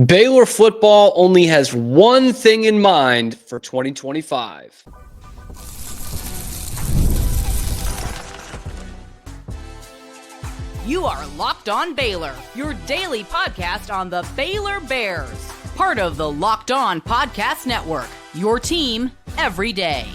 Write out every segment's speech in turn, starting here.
Baylor football only has one thing in mind for 2025. You are Locked On Baylor, your daily podcast on the Baylor Bears. Part of the Locked On Podcast Network, your team every day.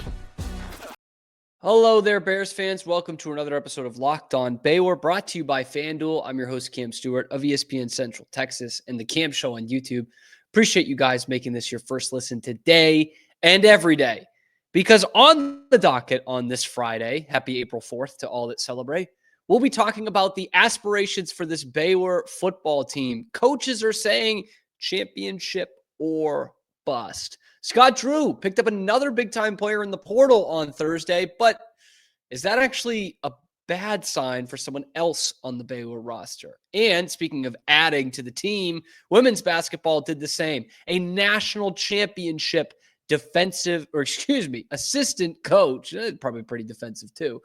Hello there, Bears fans. Welcome to another episode of Locked On Baylor, brought to you by FanDuel. I'm your host, Cam Stewart of ESPN Central Texas and the Cam Show on YouTube. Appreciate you guys making this your first listen today and every day. Because on the docket on this Friday, happy April 4th to all that celebrate, we'll be talking about the aspirations for this Baylor football team. Coaches are saying championship or bust. Scott Drew picked up another big-time player in the portal on Thursday, but is that actually a bad sign for someone else on the Baylor roster? And speaking of adding to the team, women's basketball did the same. A national championship assistant coach, probably pretty defensive too,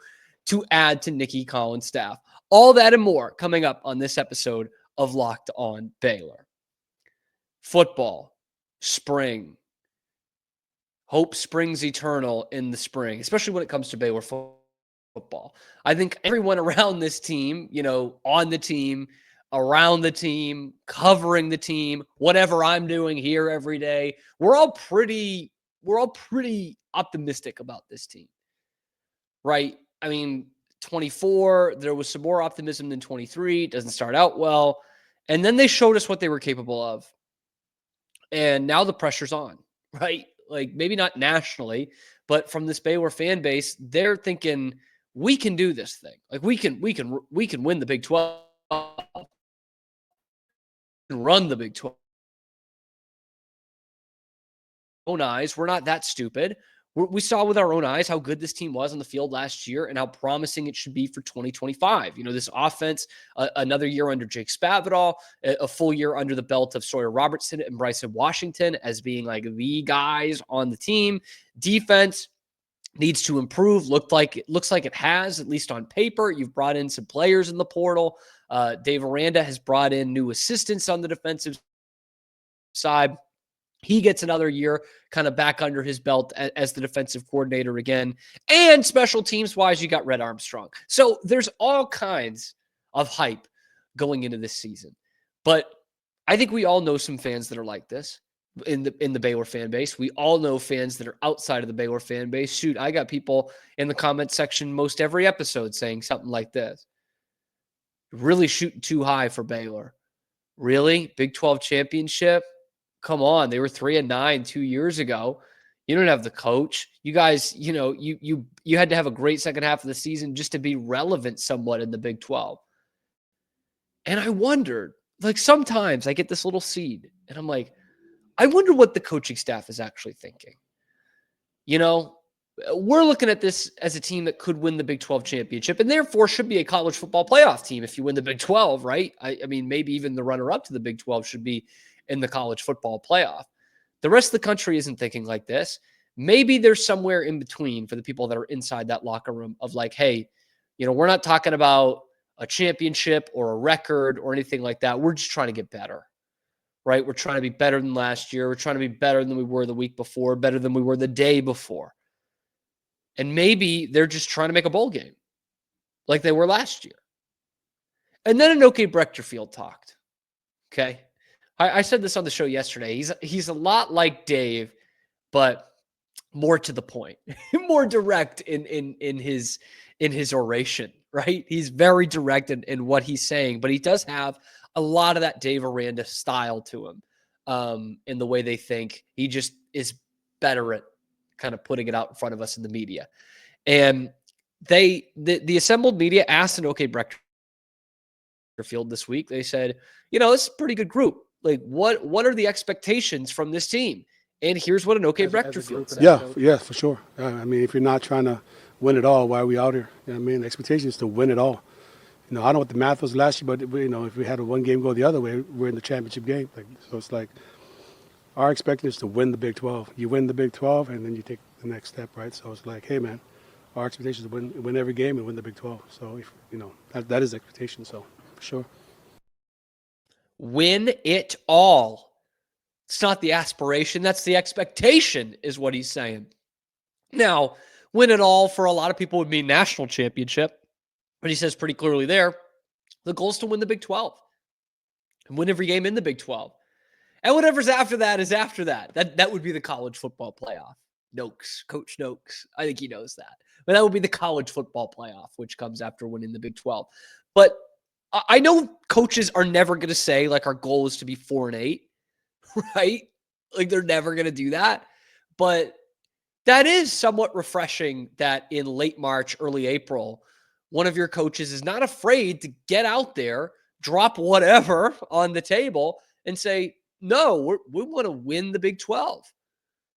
to add to Nikki Collins' staff. All that and more coming up on this episode of Locked On Baylor. Football, spring. Hope springs eternal in the spring, especially when it comes to Baylor football. I think everyone around this team, on the team, around the team, covering the team, whatever I'm doing here every day, we're all pretty optimistic about this team, right? I mean, 24, there was some more optimism than 23. It doesn't start out well. And then they showed us what they were capable of. And now the pressure's on, right? Like maybe not nationally, but from this Baylor fan base, they're thinking we can do this thing. Like we can win the Big 12, run the Big 12. Own eyes, we're not that stupid. We saw with our own eyes how good this team was on the field last year and how promising it should be for 2025. This offense, another year under Jake Spavital, a full year under the belt of Sawyer Robertson and Bryson Washington as being like the guys on the team. Defense needs to improve. Looks like it has, at least on paper. You've brought in some players in the portal. Dave Aranda has brought in new assistants on the defensive side. He gets another year kind of back under his belt as the defensive coordinator again. And special teams-wise, you got Red Armstrong. So there's all kinds of hype going into this season. But I think we all know some fans that are like this in the Baylor fan base. We all know fans that are outside of the Baylor fan base. Shoot, I got people in the comment section most every episode saying something like this. Really shooting too high for Baylor. Really? Big 12 championship? Come on, they were 3-9 2 years ago. You don't have the coach. You guys, you had to have a great second half of the season just to be relevant somewhat in the Big 12. And I wondered, like sometimes I get this little seed and I'm like, I wonder what the coaching staff is actually thinking. We're looking at this as a team that could win the Big 12 championship and therefore should be a college football playoff team if you win the Big 12, right? I mean, maybe even the runner-up to the Big 12 should be in the college football playoff. The rest of the country isn't thinking like this. Maybe there's somewhere in between for the people that are inside that locker room of like, hey, we're not talking about a championship or a record or anything like that. We're just trying to get better, right? We're trying to be better than last year. We're trying to be better than we were the week before, better than we were the day before. And maybe they're just trying to make a bowl game like they were last year. And then Anoke Brechterfield talked, okay? I said this on the show yesterday. He's a lot like Dave, but more to the point, more direct in his oration, right? He's very direct in what he's saying, but he does have a lot of that Dave Aranda style to him in the way they think. He just is better at kind of putting it out in front of us in the media. And the assembled media asked Anoke Brechterfield this week. They said, this is a pretty good group. Like, what are the expectations from this team? And here's what Anoke Brechterfield said. Yeah, for sure. I mean, if you're not trying to win it all, why are we out here? I mean, the expectation is to win it all. I don't know what the math was last year, but if we had a one game go the other way, we're in the championship game. So it's like our expectation is to win the Big 12. You win the Big 12, and then you take the next step, right? So it's like, hey, man, our expectation is to win every game and win the Big 12. So if, that is the expectation. So for sure. Win it all. It's not the aspiration. That's the expectation, is what he's saying. Now, win it all for a lot of people would mean national championship. But he says pretty clearly there, the goal is to win the Big 12 and win every game in the Big 12. And whatever's after that is after that. That would be the college football playoff. Noakes, Coach Noakes. I think he knows that. But that would be the college football playoff, which comes after winning the Big 12. But I know coaches are never going to say, like, our goal is to be 4-8, right? Like, they're never going to do that. But that is somewhat refreshing that in late March, early April, one of your coaches is not afraid to get out there, drop whatever on the table, and say, no, we want to win the Big 12.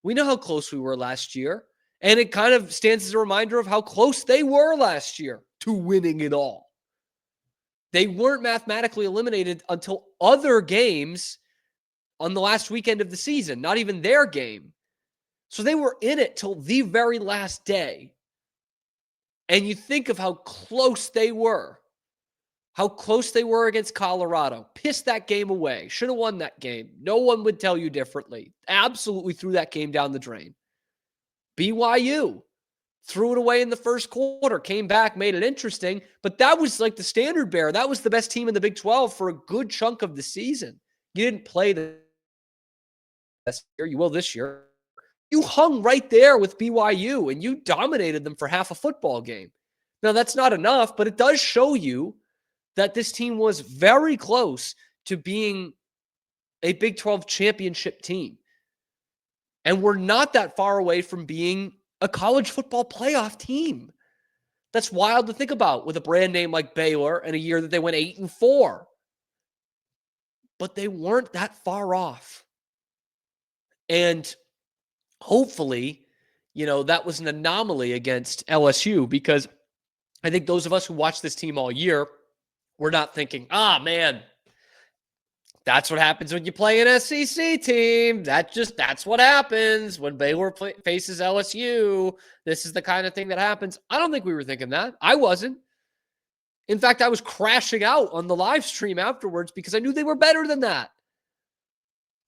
We know how close we were last year. And it kind of stands as a reminder of how close they were last year to winning it all. They weren't mathematically eliminated until other games on the last weekend of the season, not even their game. So they were in it till the very last day. And you think of how close they were against Colorado. Pissed that game away. Should have won that game. No one would tell you differently. Absolutely threw that game down the drain. BYU threw it away in the first quarter, came back, made it interesting. But that was like the standard bearer. That was the best team in the Big 12 for a good chunk of the season. You didn't play the best year. You will this year. You hung right there with BYU and you dominated them for half a football game. Now, that's not enough, but it does show you that this team was very close to being a Big 12 championship team. And we're not that far away from being a college football playoff team. That's wild to think about with a brand name like Baylor and a year that they went 8-4. But they weren't that far off. And hopefully, that was an anomaly against LSU, because I think those of us who watched this team all year, we're not thinking, man, that's what happens when you play an SEC team. That's what happens when Baylor faces LSU. This is the kind of thing that happens. I don't think we were thinking that. I wasn't. In fact, I was crashing out on the live stream afterwards because I knew they were better than that.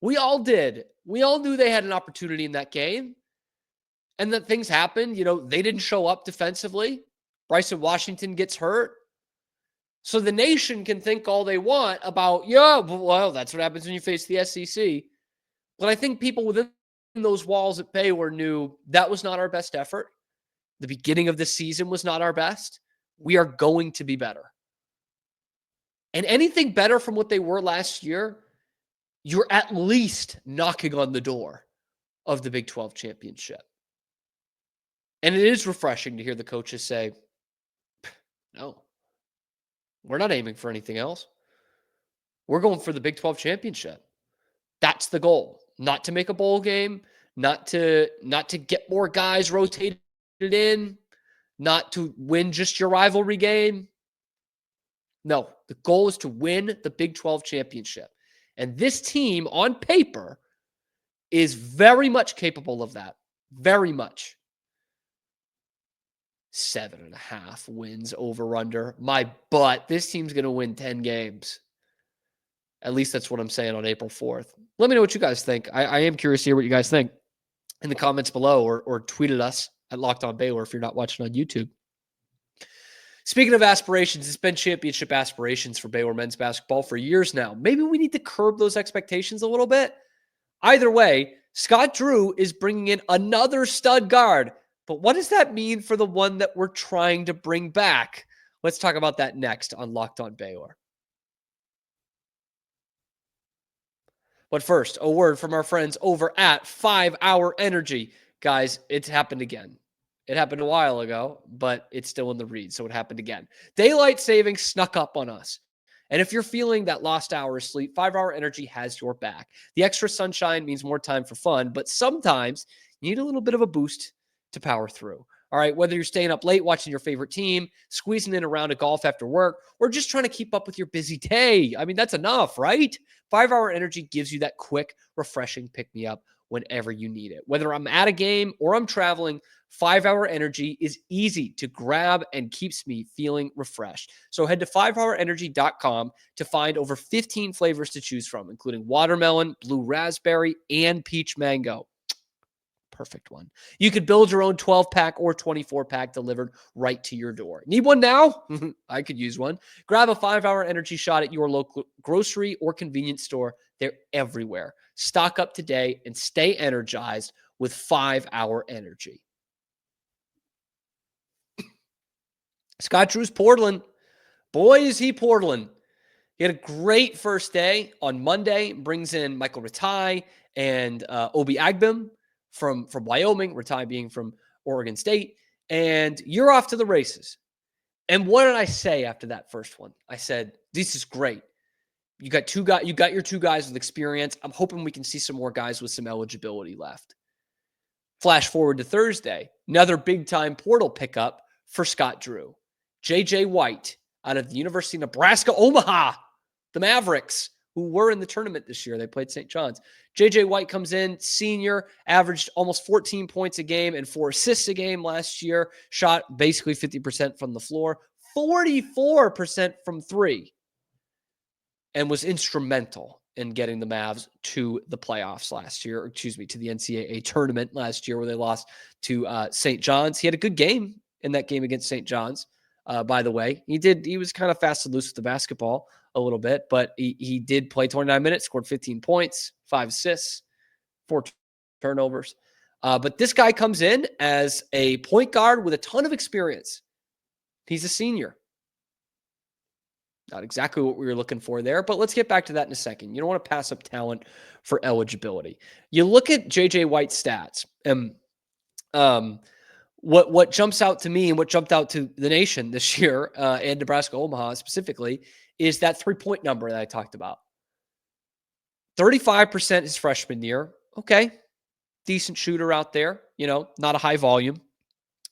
We all did. We all knew they had an opportunity in that game. And that things happened. They didn't show up defensively. Bryson Washington gets hurt. So the nation can think all they want about, that's what happens when you face the SEC. But I think people within those walls at Baylor knew that was not our best effort. The beginning of the season was not our best. We are going to be better. And anything better from what they were last year, you're at least knocking on the door of the Big 12 championship. And it is refreshing to hear the coaches say, no, we're not aiming for anything else. We're going for the Big 12 championship. That's the goal. Not to make a bowl game, not to get more guys rotated in, not to win just your rivalry game. No, the goal is to win the Big 12 championship. And this team on paper is very much capable of that. Very much. 7.5 wins over under. My butt. This team's going to win 10 games. At least that's what I'm saying on April 4th. Let me know what you guys think. I am curious to hear what you guys think in the comments below, or tweet at us at Locked On Baylor if you're not watching on YouTube. Speaking of aspirations, it's been championship aspirations for Baylor men's basketball for years now. Maybe we need to curb those expectations a little bit. Either way, Scott Drew is bringing in another stud guard. But what does that mean for the one that we're trying to bring back? Let's talk about that next on Locked On Baylor. But first, a word from our friends over at 5 Hour Energy. Guys, it's happened again. It happened a while ago, but it's still in the read, so it happened again. Daylight savings snuck up on us. And if you're feeling that lost hour of sleep, 5 Hour Energy has your back. The extra sunshine means more time for fun, but sometimes you need a little bit of a boost to power through. All right, whether you're staying up late watching your favorite team, squeezing in a round of golf after work, or just trying to keep up with your busy day. I mean, that's enough, right? 5 Hour Energy gives you that quick, refreshing pick-me-up whenever you need it. Whether I'm at a game or I'm traveling, 5-Hour Energy is easy to grab and keeps me feeling refreshed. So head to 5hourenergy.com to find over 15 flavors to choose from, including watermelon, blue raspberry, and peach mango. Perfect one. You could build your own 12-pack or 24-pack delivered right to your door. Need one now? I could use one. Grab a 5-Hour Energy shot at your local grocery or convenience store. They're everywhere. Stock up today and stay energized with 5-Hour Energy. Scott Drew's Portland. Boy, is he Portland. He had a great first day on Monday. Brings in Michael Ratai and Obi Agbim from Wyoming, Ratai being from Oregon State. And you're off to the races. And what did I say after that first one? I said, this is great. You got your two guys with experience. I'm hoping we can see some more guys with some eligibility left. Flash forward to Thursday. Another big-time portal pickup for Scott Drew. J.J. White out of the University of Nebraska, Omaha, the Mavericks, who were in the tournament this year. They played St. John's. J.J. White comes in, senior, averaged almost 14 points a game and 4 assists a game last year, shot basically 50% from the floor, 44% from three, and was instrumental in getting the Mavs to the playoffs last year, to the NCAA tournament last year where they lost to St. John's. He had a good game in that game against St. John's. By the way, he was kind of fast and loose with the basketball a little bit, but he did play 29 minutes, scored 15 points, 5 assists, 4 turnovers. But this guy comes in as a point guard with a ton of experience. He's a senior. Not exactly what we were looking for there, but let's get back to that in a second. You don't want to pass up talent for eligibility. You look at J.J. White's stats, and what jumps out to me and what jumped out to the nation this year, and Nebraska Omaha specifically, is that 3-point number that I talked about. 35% his freshman year. Okay. Decent shooter out there, not a high volume.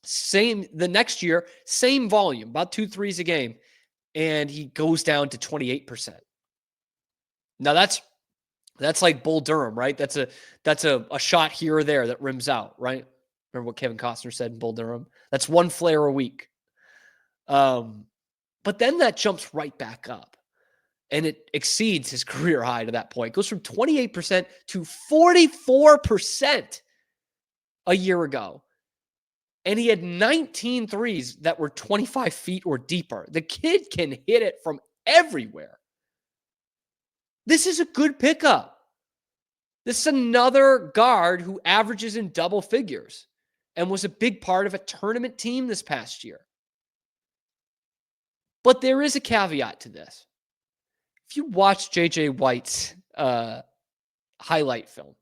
The next year, same volume, about 2 threes a game. And he goes down to 28%. Now that's like Bull Durham, right? That's a shot here or there that rims out, right? Remember what Kevin Costner said in Bull Durham? That's 1 flare a week. But then that jumps right back up. And it exceeds his career high to that point. It goes from 28% to 44% a year ago. And he had 19 threes that were 25 feet or deeper. The kid can hit it from everywhere. This is a good pickup. This is another guard who averages in double figures and was a big part of a tournament team this past year. But there is a caveat to this. If you watch J.J. White's highlight film,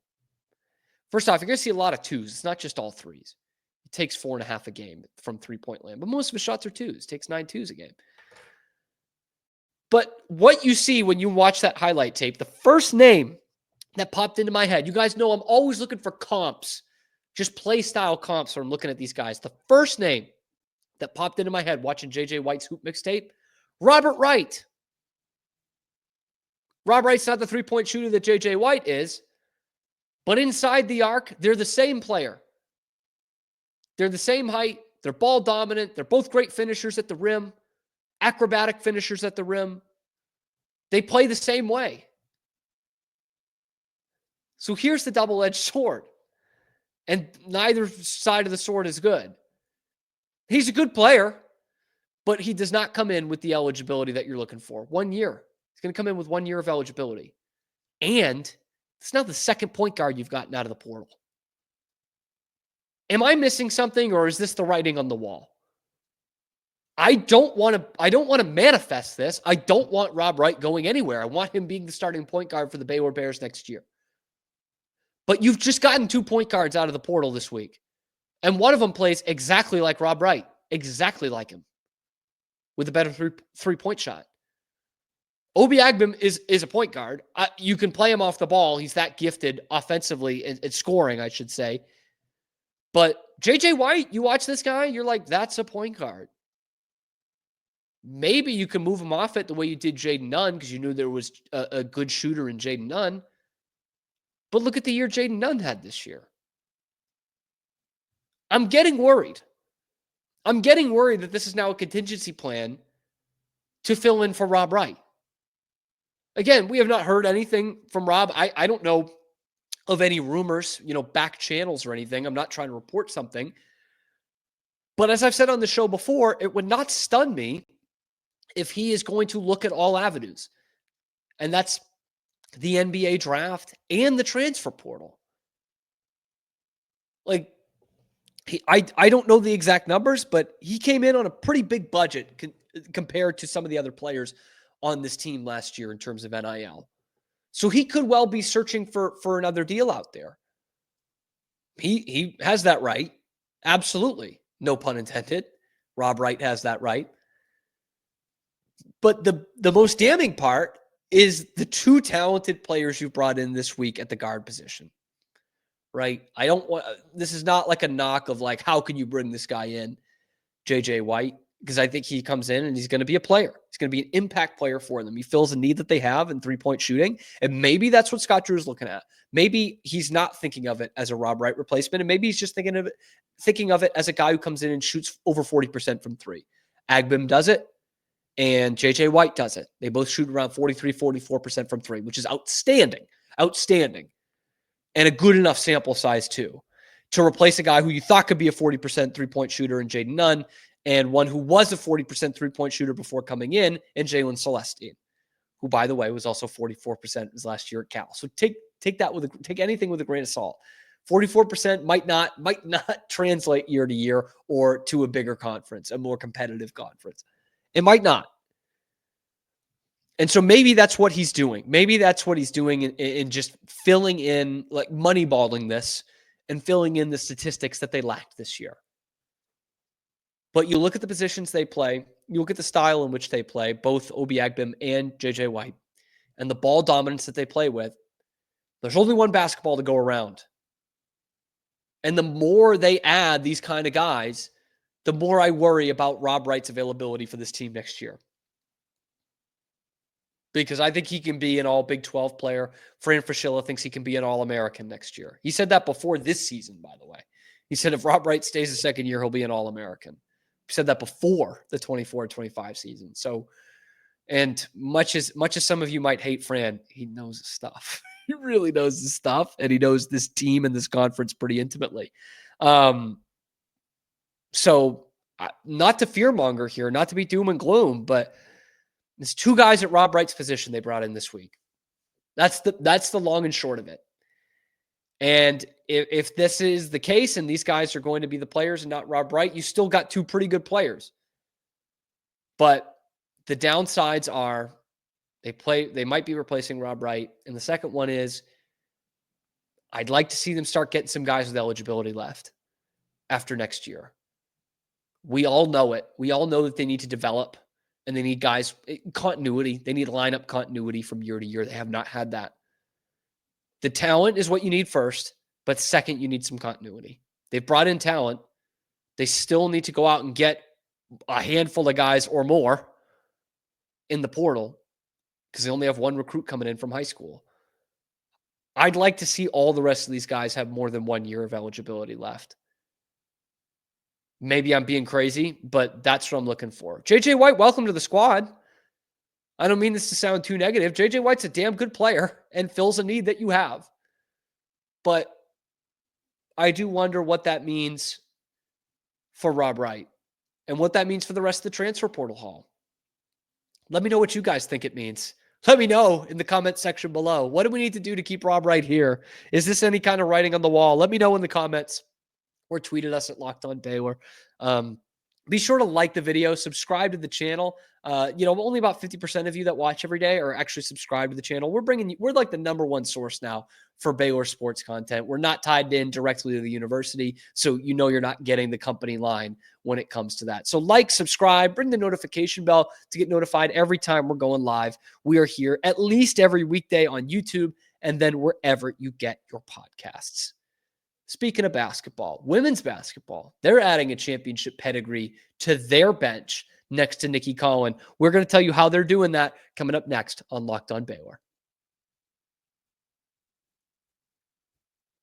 first off, you're going to see a lot of twos. It's not just all threes. It takes 4.5 a game from 3-point land, but most of his shots are twos. It takes 9 twos a game. But what you see when you watch that highlight tape, the first name that popped into my head, you guys know I'm always looking for comps, just play style comps when I'm looking at these guys. The first name that popped into my head watching J.J. White's hoop mixtape, Robert Wright. Rob Wright's not the 3-point shooter that J.J. White is, but inside the arc, they're the same player. They're the same height. They're ball dominant. They're both great finishers at the rim, acrobatic finishers at the rim. They play the same way. So here's the double-edged sword. And neither side of the sword is good. He's a good player, but he does not come in with the eligibility that you're looking for. 1 year. He's going to come in with 1 year of eligibility. And it's now the second point guard you've gotten out of the portal. Am I missing something, or is this the writing on the wall? I don't want to manifest this. I don't want Rob Wright going anywhere. I want him being the starting point guard for the Baylor Bears next year. But you've just gotten 2 point guards out of the portal this week. And one of them plays exactly like Rob Wright. Exactly like him. With a better three-point shot. Obi Agbim is a point guard. You can play him off the ball. He's that gifted offensively and scoring, I should say. But J.J. White, you watch this guy, you're like, that's a point guard. Maybe you can move him off it the way you did Jaden Nunn because you knew there was a good shooter in Jaden Nunn. But look at the year Jaden Nunn had this year. I'm getting worried. I'm getting worried that this is now a contingency plan to fill in for Rob Wright. Again, we have not heard anything from Rob. I don't know of any rumors, back channels or anything. I'm not trying to report something. But as I've said on the show before, it would not stun me if he is going to look at all avenues. And that's the NBA draft and the transfer portal. Like, I don't know the exact numbers, but he came in on a pretty big budget compared to some of the other players on this team last year in terms of NIL. So he could well be searching for another deal out there. He has that right. Absolutely. No pun intended. Rob Wright has that right. But the most damning part is the two talented players you brought in this week at the guard position. Right? I don't want, this is not like a knock of like, how can you bring this guy in, JJ White? Because I think he comes in and he's going to be a player. He's going to be an impact player for them. He fills a need that they have in three-point shooting. And maybe that's what Scott Drew is looking at. Maybe he's not thinking of it as a Rob Wright replacement. And maybe he's just thinking of it as a guy who comes in and shoots over 40% from three. Agbim does it. And JJ White does it. They both shoot around 43, 44% from three, which is outstanding. Outstanding. And a good enough sample size, too, to replace a guy who you thought could be a 40% three-point shooter in Jaden Nunn and one who was a 40% three-point shooter before coming in Jalen Celestine, who, by the way, was also 44% his last year at Cal. So take anything with a grain of salt. 44% might not translate year to year or to a bigger conference, a more competitive conference. It might not. And so maybe that's what he's doing. Maybe that's what he's doing in just filling in, like moneyballing this and filling in the statistics that they lacked this year. But you look at the positions they play, you look at the style in which they play, both Obi Agbim and JJ White, and the ball dominance that they play with, there's only one basketball to go around. And the more they add these kind of guys, the more I worry about Rob Wright's availability for this team next year. Because I think he can be an all Big 12 player. Fran Fraschilla thinks he can be an All-American next year. He said that before this season, by the way. He said if Rob Wright stays the second year, he'll be an All-American. He said that before the 24-25 season. So, and much as some of you might hate Fran, he knows his stuff. He really knows his stuff, and he knows this team and this conference pretty intimately. So, not to fearmonger here, not to be doom and gloom, but there's two guys at Rob Wright's position they brought in this week. That's the long and short of it. And if this is the case and these guys are going to be the players and not Rob Wright, you still got two pretty good players. But the downsides are they might be replacing Rob Wright. And the second one is I'd like to see them start getting some guys with eligibility left after next year. We all know it. We all know that they need to develop. And they need guys, continuity. They need lineup continuity from year to year. They have not had that. The talent is what you need first, but second, you need some continuity. They've brought in talent. They still need to go out and get a handful of guys or more in the portal because they only have one recruit coming in from high school. I'd like to see all the rest of these guys have more than 1 year of eligibility left. Maybe I'm being crazy, but that's what I'm looking for. JJ White, welcome to the squad. I don't mean this to sound too negative. JJ White's a damn good player and fills a need that you have. But I do wonder what that means for Rob Wright and what that means for the rest of the transfer portal haul. Let me know what you guys think it means. Let me know in the comment section below. What do we need to do to keep Rob Wright here? Is this any kind of writing on the wall? Let me know in the comments. Or tweet at us at Locked On Baylor. Be sure to like the video, subscribe to the channel. Only about 50% of you that watch every day are actually subscribed to the channel. We're like the number one source now for Baylor sports content. We're not tied in directly to the university, so you're not getting the company line when it comes to that. So like, subscribe, ring the notification bell to get notified every time we're going live. We are here at least every weekday on YouTube and then wherever you get your podcasts. Speaking of basketball, women's basketball, they're adding a championship pedigree to their bench next to Nikki Collin. We're going to tell you how they're doing that coming up next on Locked On Baylor.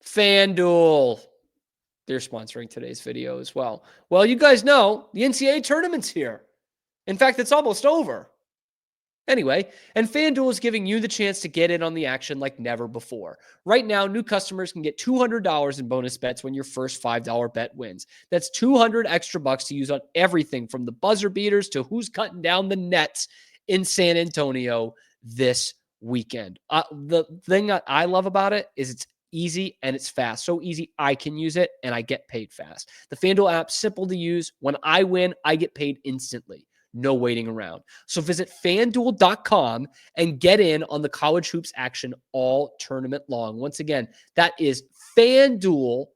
FanDuel. They're sponsoring today's video as well. Well, you guys know the NCAA tournament's here. In fact, it's almost over. Anyway, and FanDuel is giving you the chance to get in on the action like never before. Right now, new customers can get $200 in bonus bets when your first $5 bet wins. That's 200 extra bucks to use on everything from the buzzer beaters to who's cutting down the nets in San Antonio this weekend. The thing that I love about it is it's easy and it's fast. So easy, I can use it and I get paid fast. The FanDuel app's simple to use. When I win, I get paid instantly. No waiting around. So visit FanDuel.com and get in on the college hoops action all tournament long. Once again, that is FanDuel.com.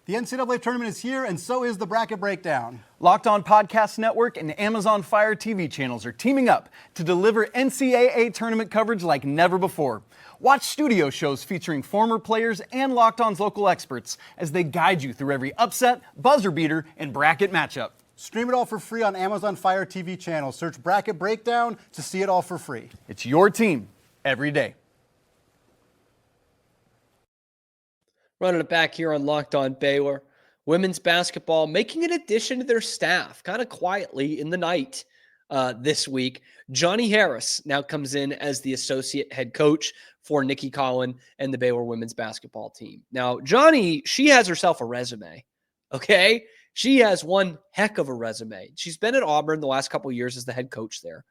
The NCAA tournament is here, and so is the Bracket Breakdown. Locked On Podcast Network and Amazon Fire TV channels are teaming up to deliver NCAA tournament coverage like never before. Watch studio shows featuring former players and Locked On's local experts as they guide you through every upset, buzzer beater, and bracket matchup. Stream it all for free on Amazon Fire TV channel. Search Bracket Breakdown to see it all for free. It's your team every day. Running it back here on Locked On Baylor. Women's basketball making an addition to their staff kind of quietly in the night this week. Johnny Harris now comes in as the associate head coach for Nikki Collin and the Baylor women's basketball team. Now, Johnny, she has herself a resume, okay? She has one heck of a resume. She's been at Auburn the last couple of years as the head coach there.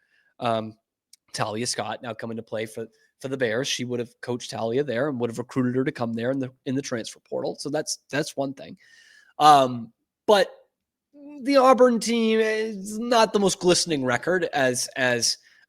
Talia Scott now coming to play for the Bears. She would have coached Talia there and would have recruited her to come there in the transfer portal. So that's one thing. But the Auburn team is not the most glistening record as a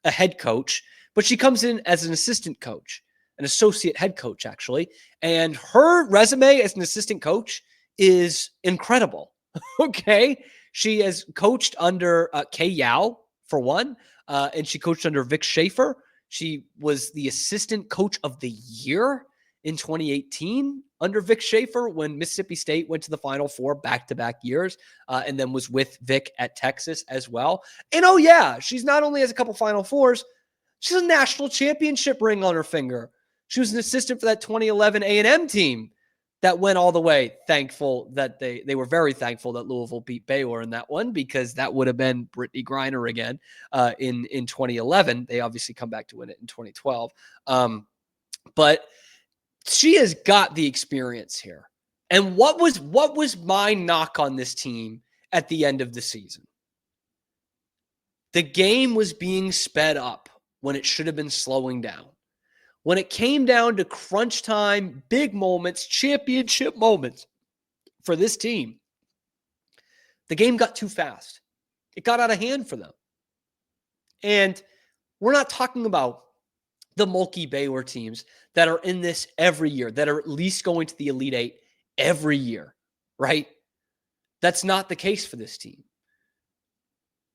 head coach, but she comes in as an assistant coach, an associate head coach actually. And her resume as an assistant coach is incredible. Okay. She has coached under Kay Yao for one, and she coached under Vic Schaefer. She was the assistant coach of the year in 2018 under Vic Schaefer when Mississippi State went to the Final Four back-to-back years, and then was with Vic at Texas as well. And oh yeah, she's not only has a couple Final Fours, she's a national championship ring on her finger. She was an assistant for that 2011 A&M team that went all the way. Thankful that they were very thankful that Louisville beat Baylor in that one, because that would have been Brittany Griner again in 2011. They obviously come back to win it in 2012. But she has got the experience here. And what was my knock on this team at the end of the season? The game was being sped up when it should have been slowing down. When it came down to crunch time, big moments, championship moments for this team, the game got too fast. It got out of hand for them. And we're not talking about the mulky Baylor teams that are in this every year, that are at least going to the Elite Eight every year, right? That's not the case for this team.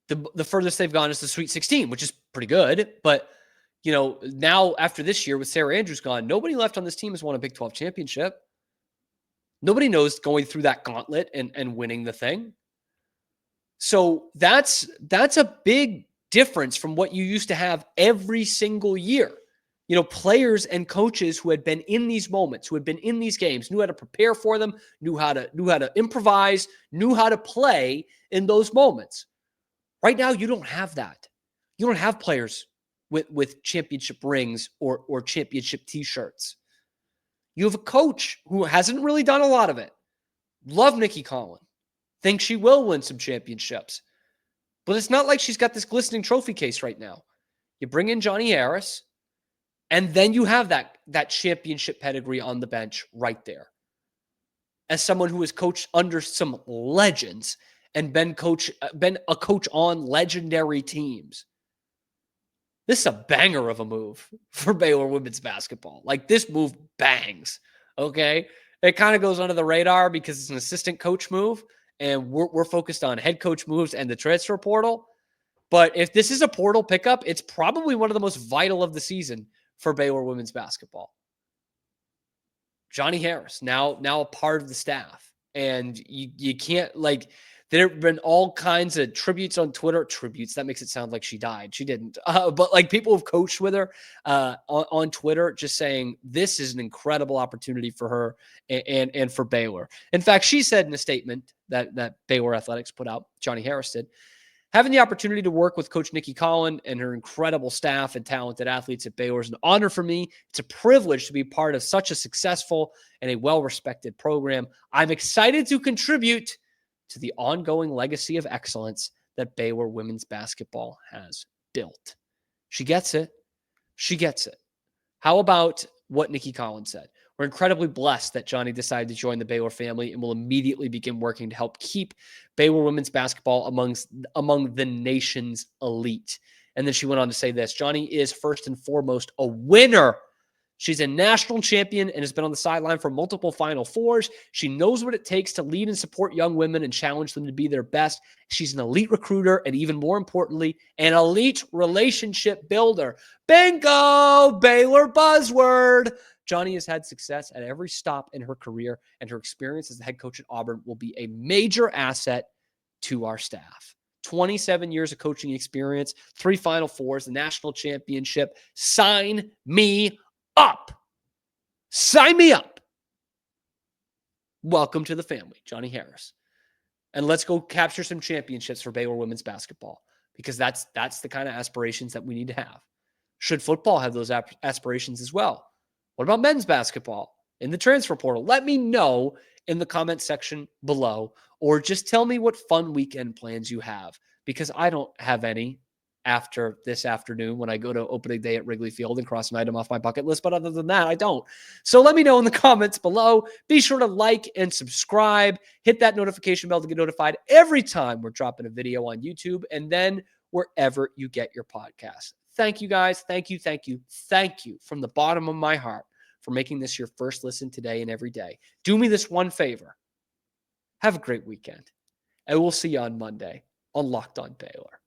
The furthest they've gone is the Sweet 16, which is pretty good, but now after this year with Sarah Andrews gone, nobody left on this team has won a Big 12 championship. Nobody knows going through that gauntlet and winning the thing. So that's a big difference from what you used to have every single year. Players and coaches who had been in these moments, who had been in these games, knew how to prepare for them, knew how to improvise, knew how to play in those moments. Right now, you don't have that. You don't have players with championship rings or championship t-shirts. You have a coach who hasn't really done a lot of it. Love Nikki Collin. Think she will win some championships. But it's not like she's got this glistening trophy case right now. You bring in Johnny Harris, and then you have that championship pedigree on the bench right there. As someone who has coached under some legends and been a coach on legendary teams. This is a banger of a move for Baylor women's basketball. Like, this move bangs, okay? It kind of goes under the radar because it's an assistant coach move, and we're focused on head coach moves and the transfer portal. But if this is a portal pickup, it's probably one of the most vital of the season for Baylor women's basketball. Johnny Harris, now a part of the staff. And you can't, There have been all kinds of tributes on Twitter. Tributes, that makes it sound like she died. She didn't. But like people have coached with her on Twitter, just saying this is an incredible opportunity for her and for Baylor. In fact, she said in a statement that Baylor Athletics put out, Johnny Harris did, having the opportunity to work with Coach Nikki Collin and her incredible staff and talented athletes at Baylor is an honor for me. It's a privilege to be part of such a successful and a well-respected program. I'm excited to contribute to the ongoing legacy of excellence that Baylor women's basketball has built. She gets it. She gets it. How about what Nikki Collins said? We're incredibly blessed that Johnny decided to join the Baylor family and will immediately begin working to help keep Baylor women's basketball among the nation's elite. And then she went on to say this: Johnny is first and foremost a winner. She's a national champion and has been on the sideline for multiple Final Fours. She knows what it takes to lead and support young women and challenge them to be their best. She's an elite recruiter and, even more importantly, an elite relationship builder. Bingo! Baylor buzzword. Johnny has had success at every stop in her career, and her experience as the head coach at Auburn will be a major asset to our staff. 27 years of coaching experience, 3 Final Fours, the national championship. Sign me up. Sign me up. Welcome to the family, Johnny Harris. And let's go capture some championships for Baylor women's basketball, because that's the kind of aspirations that we need to have. Should football have those aspirations as well? What about men's basketball in the transfer portal? Let me know in the comment section below, or just tell me what fun weekend plans you have, because I don't have any after this afternoon when I go to opening day at Wrigley Field and cross an item off my bucket list. But other than that, I don't. So let me know in the comments below. Be sure to like and subscribe. Hit that notification bell to get notified every time we're dropping a video on YouTube, and then wherever you get your podcasts. Thank you, guys. Thank you, thank you, thank you from the bottom of my heart for making this your first listen today and every day. Do me this one favor. Have a great weekend. And we'll see you on Monday on Locked On Baylor.